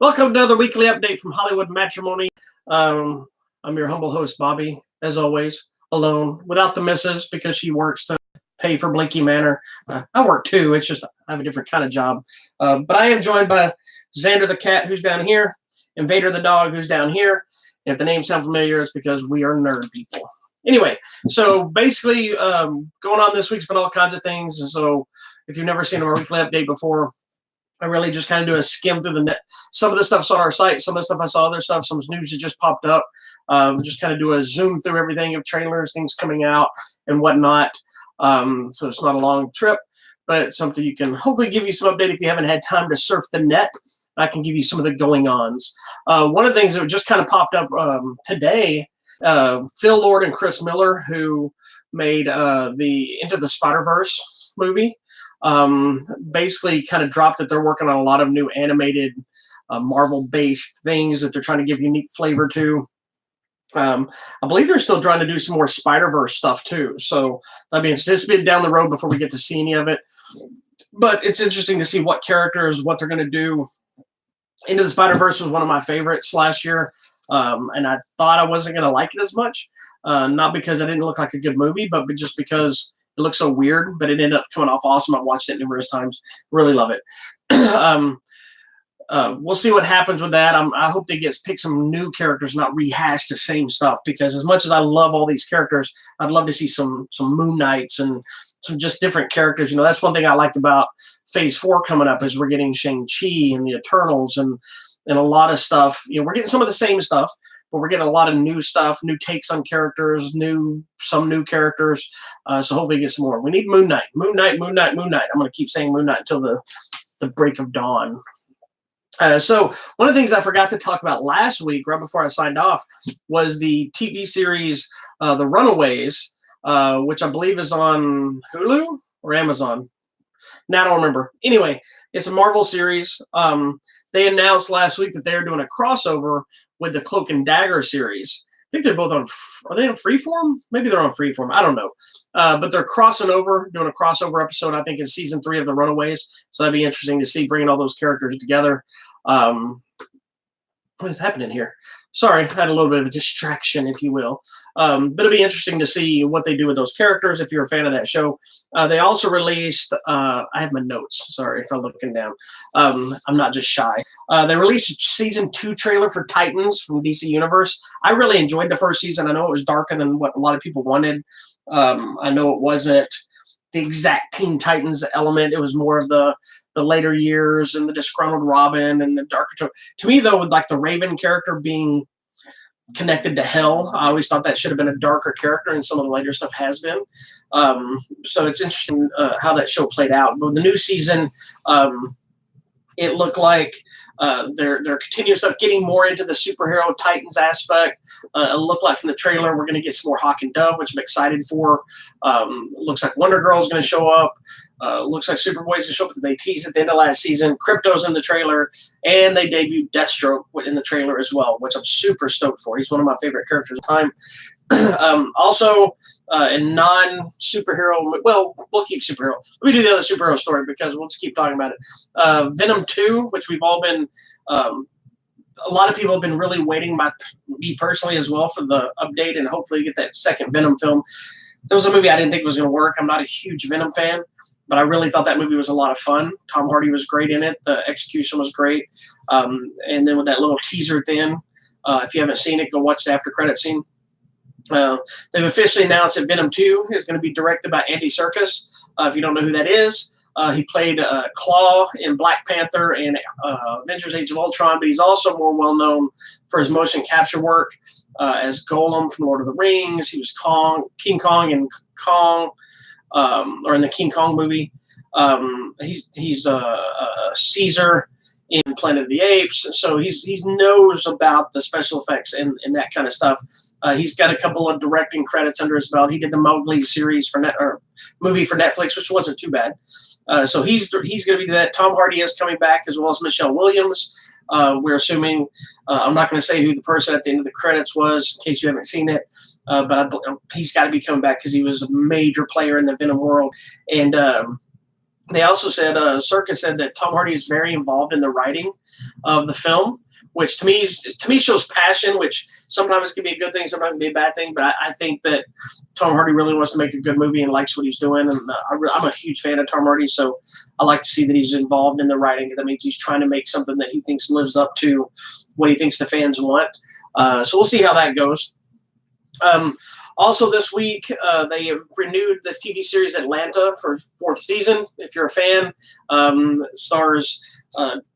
Welcome to another weekly update from Hollywood Matrimony. Um, I'm your humble host, Bobby, as always, alone, without the missus because she works to pay for Blinky Manor. I work too, it's just I have a different kind of job. But I am joined by Xander the cat, who's down here, and Vader the dog, who's down here. And if the names sound familiar, it's because we are nerd people. Anyway, so basically, going on this week's been all kinds of things. And so if you've never seen a weekly update before, I really just kind of do a skim through the net. Some of the stuff's on our site. Some of the stuff I saw, other stuff, some news that just popped up. Just kind of do a zoom through everything of trailers, things coming out, and whatnot. So it's not a long trip, but something you can hopefully give you some update if you haven't had time to surf the net. I can give you some of the going-ons. One of the things that just kind of popped up today, Phil Lord and Chris Miller, who made the Into the Spider-Verse movie, basically kind of dropped that they're working on a lot of new animated Marvel-based things that they're trying to give unique flavor to. I believe they're still trying to do some more Spider-Verse stuff too. So I mean, it's this bit down the road before we get to see any of it. But it's interesting to see what characters, what they're going to do. Into the Spider-Verse was one of my favorites last year, and I thought I wasn't going to like it as much. Not because it didn't look like a good movie, but just because it looks so weird, but it ended up coming off awesome. I've watched it numerous times. Really love it. We'll see what happens with that. I hope they pick some new characters, not rehash the same stuff. Because as much as I love all these characters, I'd love to see some Moon Knights and some just different characters. You know, that's one thing I liked about Phase 4 coming up is we're getting Shang-Chi and the Eternals and a lot of stuff. You know, we're getting some of the same stuff, but we're getting a lot of new stuff, new takes on characters, some new characters. So hopefully get some more. We need Moon Knight, Moon Knight, Moon Knight, Moon Knight. I'm going to keep saying Moon Knight until the break of dawn. So one of the things I forgot to talk about last week, right before I signed off, was the TV series The Runaways, which I believe is on Hulu or Amazon. Now I don't remember. Anyway, it's a Marvel series. They announced last week that they're doing a crossover with the Cloak and Dagger series. I think they're both on. Are they on Freeform? Maybe they're on Freeform. I don't know. But they're crossing over, doing a crossover episode. I think in season 3 of The Runaways. So that'd be interesting to see bringing all those characters together. What is happening here? Sorry, I had a little bit of a distraction, if you will. But it'll be interesting to see what they do with those characters if you're a fan of that show. They also released, I have my notes, sorry if I'm looking down. I'm not just shy. They released a season 2 trailer for Titans from DC Universe. I really enjoyed the first season. I know it was darker than what a lot of people wanted. I know it wasn't the exact Teen Titans element. It was more of the later years and the disgruntled Robin and the darker. To me, though, with like the Raven character being connected to Hell, I always thought that should have been a darker character, and some of the later stuff has been. So it's interesting how that show played out. But the new season, it looked like they're continuing stuff, getting more into the superhero Titans aspect. It looked like from the trailer we're going to get some more Hawk and Dove, which I'm excited for. Looks like Wonder Girl's going to show up. Looks like Superboy's going to show up because they teased at the end of last season. Crypto's in the trailer, and they debuted Deathstroke in the trailer as well, which I'm super stoked for. He's one of my favorite characters of the time. Also, in non-superhero, well, we'll keep superhero. Let me do the other superhero story because we'll just keep talking about it. Venom 2, which we've all been, a lot of people have been really waiting, me personally as well, for the update and hopefully get that second Venom film. That was a movie I didn't think was going to work. I'm not a huge Venom fan, but I really thought that movie was a lot of fun. Tom Hardy was great in it. The execution was great. And then with that little teaser at the end, if you haven't seen it, go watch the after credit scene. They've officially announced that Venom 2 is going to be directed by Andy Serkis. If you don't know who that is, he played Claw in Black Panther and Avengers Age of Ultron, but he's also more well-known for his motion capture work as Gollum from Lord of the Rings. He was King Kong in Kong, or in the King Kong movie. He's Caesar in Planet of the Apes, so he knows about the special effects and that kind of stuff. He's got a couple of directing credits under his belt. He did the Mowgli series movie for Netflix, which wasn't too bad. So he's going to be that. Tom Hardy is coming back, as well as Michelle Williams. We're assuming, I'm not going to say who the person at the end of the credits was, in case you haven't seen it, but he's got to be coming back because he was a major player in the Venom world. And They also said, Circus said that Tom Hardy is very involved in the writing of the film, which to me shows passion, which sometimes can be a good thing, sometimes can be a bad thing. But I think that Tom Hardy really wants to make a good movie and likes what he's doing, and I'm a huge fan of Tom Hardy, so I like to see that he's involved in the writing. That means he's trying to make something that he thinks lives up to what he thinks the fans want. So we'll see how that goes. Um, Also, this week, they renewed the TV series Atlanta for fourth season. If you're a fan, stars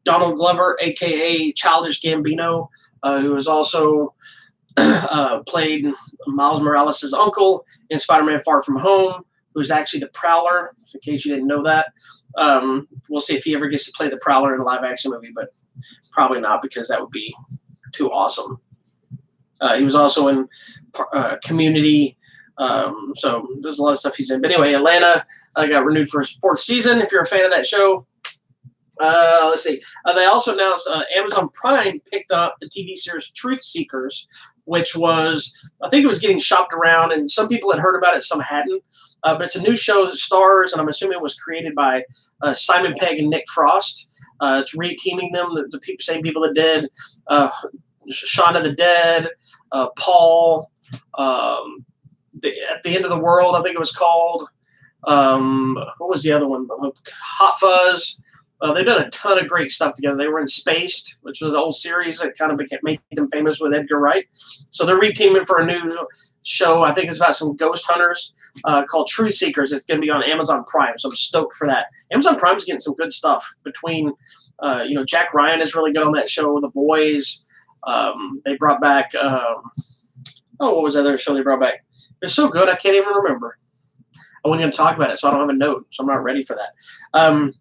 Donald Glover, aka Childish Gambino, who has also played Miles Morales' uncle in Spider-Man: Far From Home, who's actually the Prowler. In case you didn't know that, we'll see if he ever gets to play the Prowler in a live-action movie, but probably not because that would be too awesome. He was also in Community, so there's a lot of stuff he's in. But anyway, Atlanta got renewed for his fourth season. If you're a fan of that show, let's see. They also announced Amazon Prime picked up the TV series Truth Seekers, which was, I think it was getting shopped around, and some people had heard about it, some hadn't. But it's a new show that stars, and I'm assuming it was created by Simon Pegg and Nick Frost. It's reteaming them, the same people that did Shaun of the Dead, Paul, At the End of the World, I think it was called. What was the other one? Hot Fuzz. They've done a ton of great stuff together. They were in Spaced, which was an old series that kind of made them famous with Edgar Wright. So they're reteaming for a new show. I think it's about some ghost hunters called Truth Seekers. It's going to be on Amazon Prime, so I'm stoked for that. Amazon Prime's getting some good stuff between, Jack Ryan is really good on that show, The Boys. They brought back, what was that other show they brought back? It's so good, I can't even remember. I wasn't going to talk about it, so I don't have a note, so I'm not ready for that.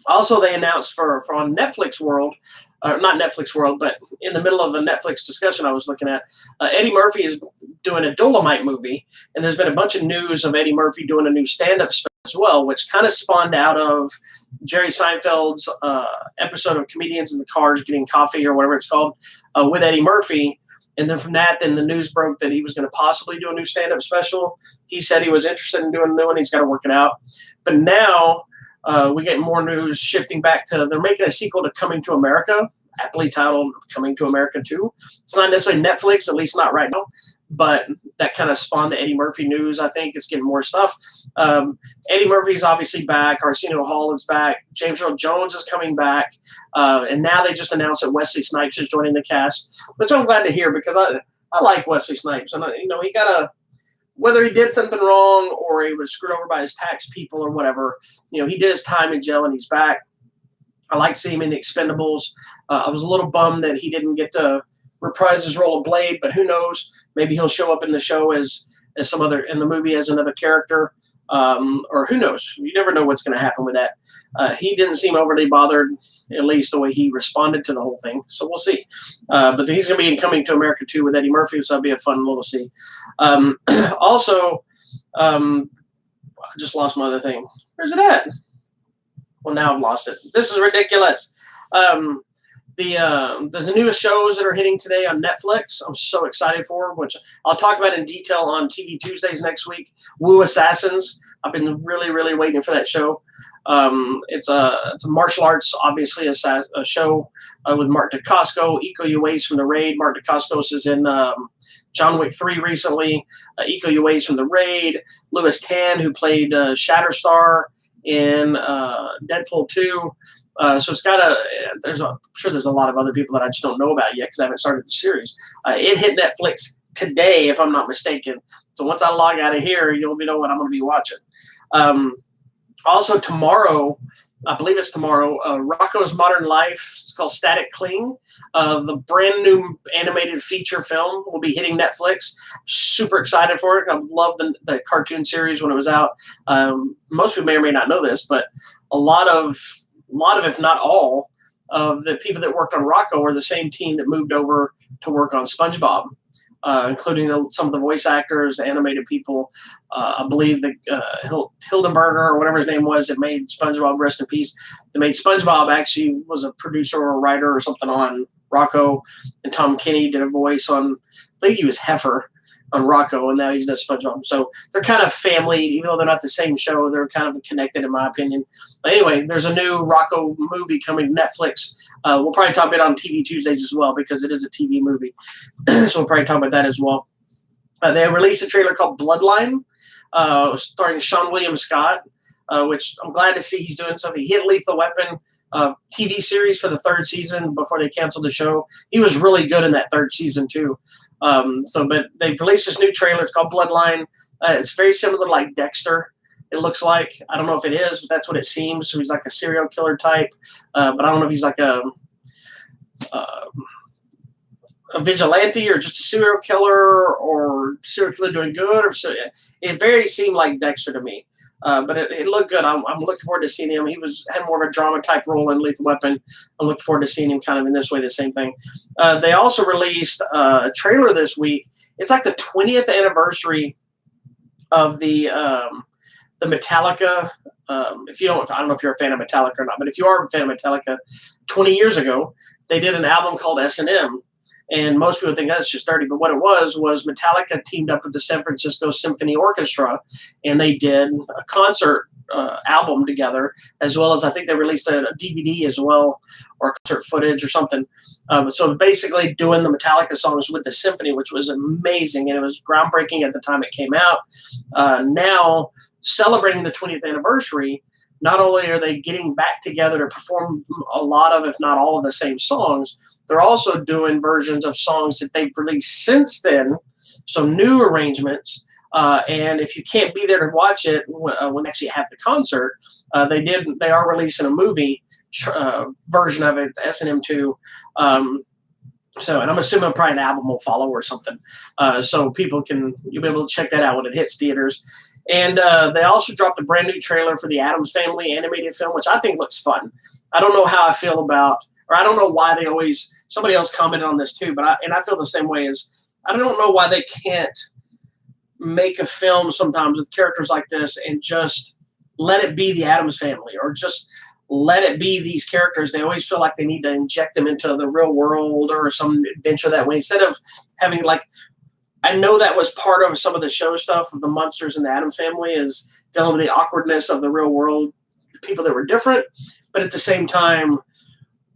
Also, they announced for on Netflix World, not Netflix World, but in the middle of the Netflix discussion I was looking at, Eddie Murphy is doing a Dolomite movie, and there's been a bunch of news of Eddie Murphy doing a new stand-up special as well, which kind of spawned out of Jerry Seinfeld's episode of Comedians in the Cars Getting Coffee, or whatever it's called, with Eddie Murphy. And then from that, then the news broke that he was going to possibly do a new stand-up special. He said he was interested in doing a new one. He's got to work it out. But now we get more news shifting back to they're making a sequel to Coming to America, aptly titled Coming to America 2. It's not necessarily Netflix, at least not right now, but that kind of spawned the Eddie Murphy news. I think it's getting more stuff. Eddie Murphy's obviously back. Arsenio Hall is back. James Earl Jones is coming back. And now they just announced that Wesley Snipes is joining the cast, which I'm glad to hear because I like Wesley Snipes. And, he got whether he did something wrong or he was screwed over by his tax people or whatever, he did his time in jail and he's back. I like seeing him in the Expendables. I was a little bummed that he didn't get to reprise his role of Blade, but who knows? Maybe he'll show up in the show as some other in the movie as another character, or who knows? You never know what's going to happen with that. He didn't seem overly bothered, at least the way he responded to the whole thing. So we'll see. But he's going to be in Coming to America 2 with Eddie Murphy, so that'll be a fun little see. Also, I just lost my other thing. Where's it at? Well, now I've lost it. This is ridiculous. The newest shows that are hitting today on Netflix, I'm so excited for, which I'll talk about in detail on TV Tuesdays next week. Wu Assassins. I've been really, really waiting for that show. It's a martial arts, obviously, a show with Mark Dacascos, Iko Uwais from The Raid. Mark Dacascos is in John Wick 3 recently. Iko Uwais from The Raid. Louis Tan, who played Shatterstar in Deadpool 2. So it's got I'm sure there's a lot of other people that I just don't know about yet because I haven't started the series. It hit Netflix today, if I'm not mistaken. So once I log out of here, you'll know what I'm going to be watching. Also tomorrow, I believe it's tomorrow, Rocko's Modern Life. It's called Static Cling. The brand new animated feature film will be hitting Netflix. Super excited for it. I love the cartoon series when it was out. Most people may or may not know this, but a lot of, if not all, of the people that worked on Rocko are the same team that moved over to work on SpongeBob, including some of the voice actors, the animated people. I believe that Hildenberger, or whatever his name was, that made SpongeBob, rest in peace, that made SpongeBob actually was a producer or a writer or something on Rocko. And Tom Kenny did a voice on, I think he was Heifer. on Rocco, and now he's does SpongeBob. So they're kind of family, even though they're not the same show. They're kind of connected, in my opinion. But anyway, there's a new Rocco movie coming to Netflix. We'll probably talk about it on TV Tuesdays as well because it is a TV movie. So we'll probably talk about that as well. They released a trailer called Bloodline, starring Sean William Scott, which I'm glad to see he's doing something. He hit Lethal Weapon TV series for the third season before they canceled the show. He was really good in that third season too. But they released this new trailer. It's called Bloodline. It's very similar to like Dexter. It looks like, I don't know if it is, but that's what it seems. So he's like a serial killer type, but I don't know if he's like a vigilante or just a serial killer or serial killer doing good. Or so. It very seemed like Dexter to me. But it looked good. I'm looking forward to seeing him. He had more of a drama type role in Lethal Weapon. I'm looking forward to seeing him kind of in this way, the same thing. They also released a trailer this week. It's like the 20th anniversary of the Metallica. If you don't, I don't know if you're a fan of Metallica or not, but if you are a fan of Metallica, 20 years ago, they did an album called S&M. And most people think that's just dirty, but what it was Metallica teamed up with the San Francisco Symphony Orchestra, and they did a concert album together, as well as I think they released a DVD as well, or concert footage or something. So basically doing the Metallica songs with the symphony, which was amazing, and it was groundbreaking at the time it came out. Now, celebrating the 20th anniversary, not only are they getting back together to perform a lot of, if not all of the same songs, they're also doing versions of songs that they've released since then, so new arrangements. And if you can't be there to watch it when they actually have the concert, they are releasing a movie version of it, S&M 2. And I'm assuming probably an album will follow or something. So you'll be able to check that out when it hits theaters. And they also dropped a brand new trailer for the Addams Family animated film, which I think looks fun. I don't know how I feel about, or I don't know why they always, somebody else commented on this too, but I feel the same way as, I don't know why they can't make a film sometimes with characters like this and just let it be the Addams Family, or just let it be these characters. They always feel like they need to inject them into the real world or some adventure that way, instead of having like, I know that was part of some of the show stuff of the Munsters and the Addams Family, is dealing with the awkwardness of the real world, the people that were different, but at the same time,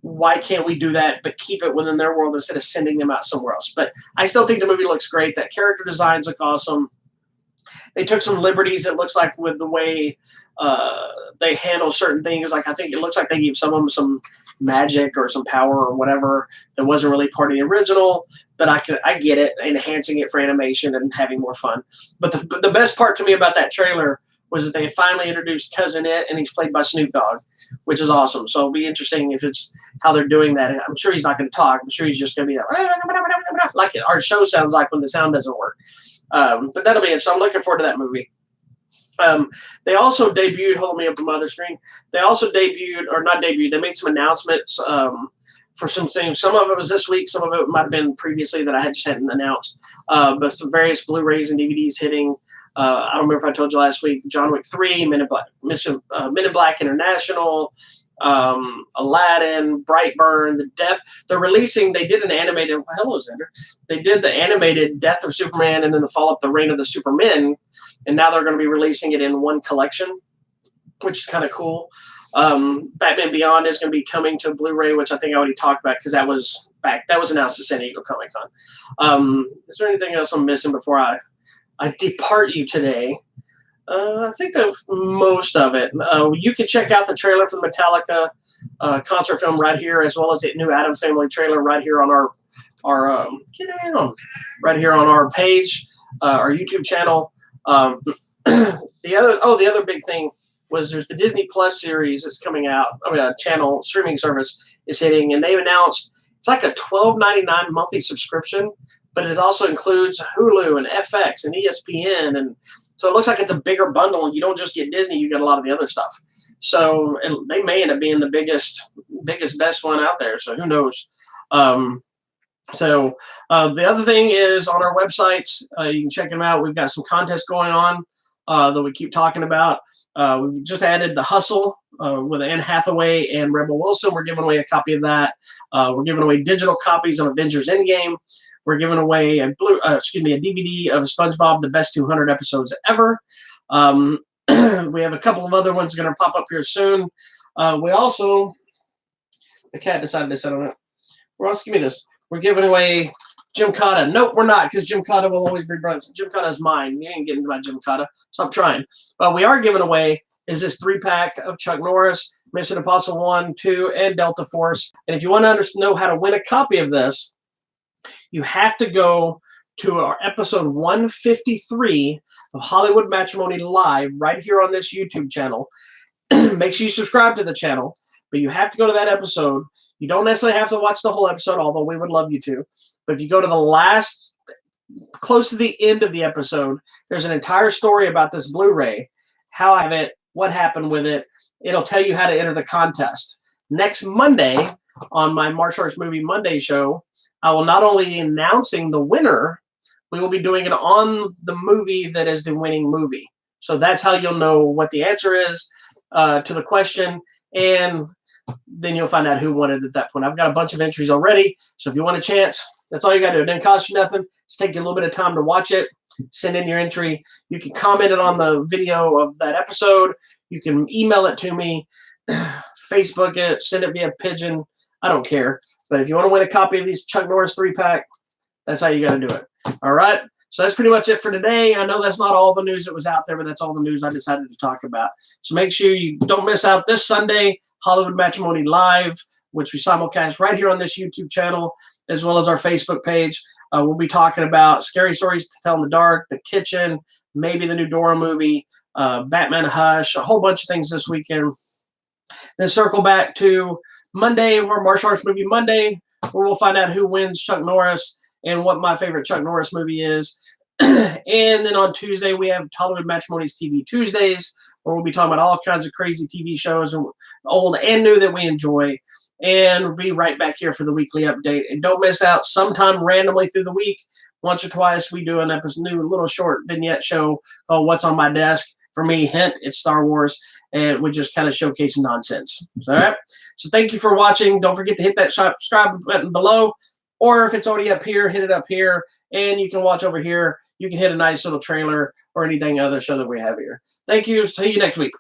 why can't we do that but keep it within their world instead of sending them out somewhere else? But I still think the movie looks great. That character designs look awesome. They took some liberties, it looks like, with the way they handle certain things. Like I think it looks like they gave some of them some magic or some power or whatever that wasn't really part of the original. But I get it, enhancing it for animation and having more fun. But the best part to me about that trailer was that they finally introduced Cousin It, and he's played by Snoop Dogg, which is awesome. So it'll be interesting if it's how they're doing that. And I'm sure he's not going to talk. I'm sure he's just going to be like our show sounds like when the sound doesn't work. But that'll be it. So I'm looking forward to that movie. They also debuted, hold me up on my other screen. They also debuted, or not debuted, they made some announcements for some things. Some of it was this week. Some of it might have been previously that I just hadn't announced. But some various Blu-rays and DVDs hitting. I don't remember if I told you last week, John Wick 3, Men in Black International, Aladdin, Brightburn, The Death. They did an animated, hello, Xander. They did the animated Death of Superman and then the follow-up, The Reign of the Supermen. And now they're going to be releasing it in one collection, which is kind of cool. Batman Beyond is going to be coming to Blu-ray, which I think I already talked about because that was announced at San Diego Comic-Con. Is there anything else I'm missing before I depart you today? I think that most of it. You can check out the trailer for the Metallica concert film right here, as well as the new Addams Family trailer right here on our right here on our page, our YouTube channel. The other big thing was there's the Disney Plus series that's coming out. I mean, a channel streaming service is hitting, and they've announced it's like a $12.99 monthly subscription, but it also includes Hulu and FX and ESPN, and so it looks like it's a bigger bundle. You don't just get Disney; you get a lot of the other stuff. So they may end up being the biggest, best one out there. So who knows? The other thing is on our websites, you can check them out. We've got some contests going on that we keep talking about. We've just added The Hustle with Anne Hathaway and Rebel Wilson. We're giving away a copy of that. We're giving away digital copies of Avengers Endgame. We're giving away a DVD of SpongeBob: The Best 200 Episodes Ever. We have a couple of other ones going to pop up here soon. We also, the cat decided to sit on it. Ross, give me this. We're giving away Gymkata. Nope, we're not, because Gymkata will always be Brent's. Gymkata is mine. You ain't getting my Gymkata. Stop trying. But we are giving away is this 3-pack of Chuck Norris, Mission Impossible 1, 2, and Delta Force. And if you want to know how to win a copy of this, you have to go to our episode 153 of Hollywood Matrimony Live right here on this YouTube channel. Make sure you subscribe to the channel, but you have to go to that episode. You don't necessarily have to watch the whole episode, although we would love you to. But if you go to the last, close to the end of the episode, there's an entire story about this Blu-ray, how I have it, what happened with it. It'll tell you how to enter the contest. Next Monday, on my Martial Arts Movie Monday show, I will not only be announcing the winner, we will be doing it on the movie that is the winning movie. So that's how you'll know what the answer is to the question, and then you'll find out who won it at that point. I've got a bunch of entries already, so if you want a chance, that's all you got to do. It didn't cost you nothing. Just take you a little bit of time to watch it. Send in your entry. You can comment it on the video of that episode. You can email it to me, Facebook it, send it via pigeon. I don't care. But if you want to win a copy of these Chuck Norris 3-pack, that's how you got to do it. All right? So that's pretty much it for today. I know that's not all the news that was out there, but that's all the news I decided to talk about. So make sure you don't miss out this Sunday, Hollywood Matrimony Live, which we simulcast right here on this YouTube channel, as well as our Facebook page. We'll be talking about Scary Stories to Tell in the Dark, The Kitchen, maybe the new Dora movie, Batman Hush, a whole bunch of things this weekend. Then circle back to Monday, or Martial Arts Movie Monday, where we'll find out who wins Chuck Norris and what my favorite Chuck Norris movie is. And then on Tuesday, we have Hollywood Matrimony's TV Tuesdays, where we'll be talking about all kinds of crazy TV shows, old and new, that we enjoy. And we'll be right back here for the weekly update. And don't miss out, sometime randomly through the week, once or twice, we do a new little short vignette show called What's on My Desk. For me, hint, it's Star Wars, and we just kind of showcase nonsense. All right? So thank you for watching. Don't forget to hit that subscribe button below, or if it's already up here, hit it up here, and you can watch over here. You can hit a nice little trailer or anything other show that we have here. Thank you. See you next week.